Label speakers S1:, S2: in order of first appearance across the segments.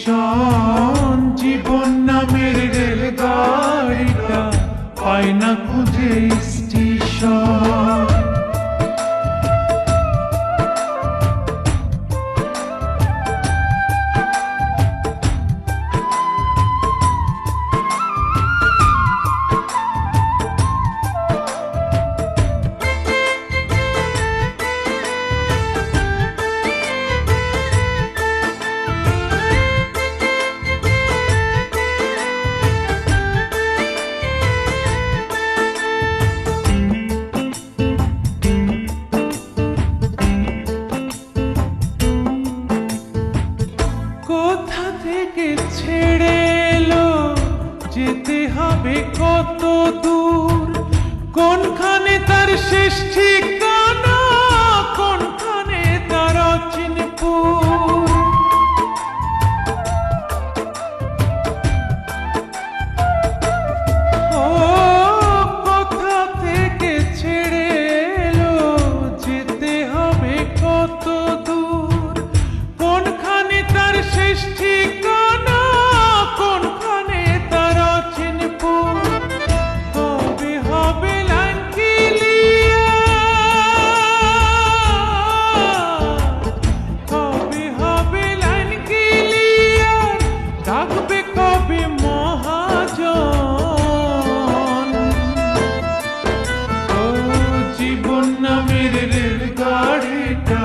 S1: Station, জীবন নামের রেলগাড়িটা পায় না খুঁজে স্টেশন। কোথা থেকে ছেড়ে এলো, যেতে হবে কত দূর, কোনখানে তার শেষ ঠিকানা, কোনখানে তার অচিনপুর। ও কোথা থেকে ছেড়ে এলো, যেতে হবে কত দূর, কোনখানে তার শেষ ঠিকানা, কোনখানে তার অচিনপুর। কবে হবে লাইন ক্লিয়ার, কবে হবে লাইন ক্লিয়ার, ডাকবে কবে মহাজন। ও জীবন নামের রেলগাড়িটা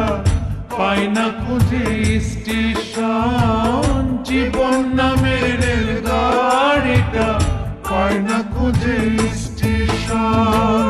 S1: পায় না খুঁজে স্টেশন, জীবন নামের রেলগাড়িটা পায় না খুঁজে স্টেশন।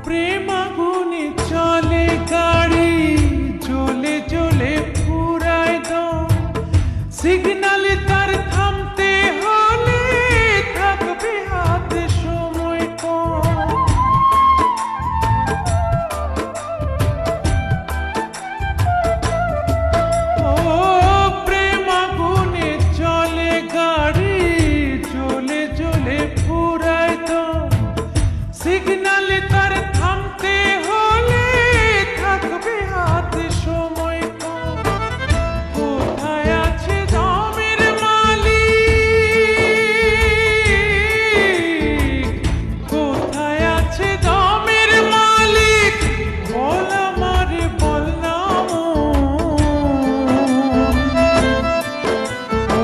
S1: প্রেম আগুনে চলে গাড়ি, জ্বলে জ্বলে ফুরায় দম, সিগনালে তার থামতে হলে থাকবে হাতে সময় কম। ও প্রেম আগুনে চলে গাড়ি, জ্বলে জ্বলে ফুরায় দম, সিগনালে তার থামতে হলে থাকবে হাতে সময় কম। কোথায় আছে দমের মালিক, কোথায় আছে দমের মালিক, বল আমারে বল না মন। ও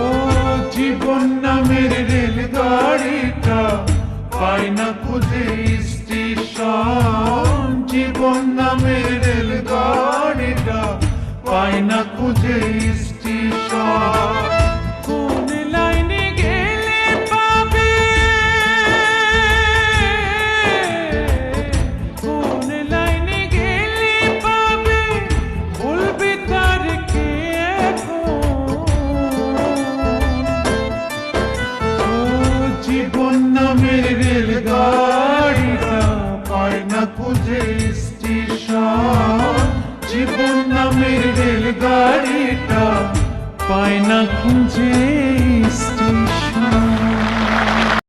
S1: জীবন নামের রেলগাড়িটা পায় না খুঁজে স্টেশন, জীবন নামের রেলগাড়িটা পায় না খুঁজে স্টেশন। কোন লাইনে গেলে পাবে, কোন লাইনে গেলে পাবে, বলবে তার কে এখন। ও জীবন নামের রেলগাড়িটা পায় না খুঁজে স্টেশন, জীবন নামের রেলগাড়িটা পায় না খুঁজে স্টেশন।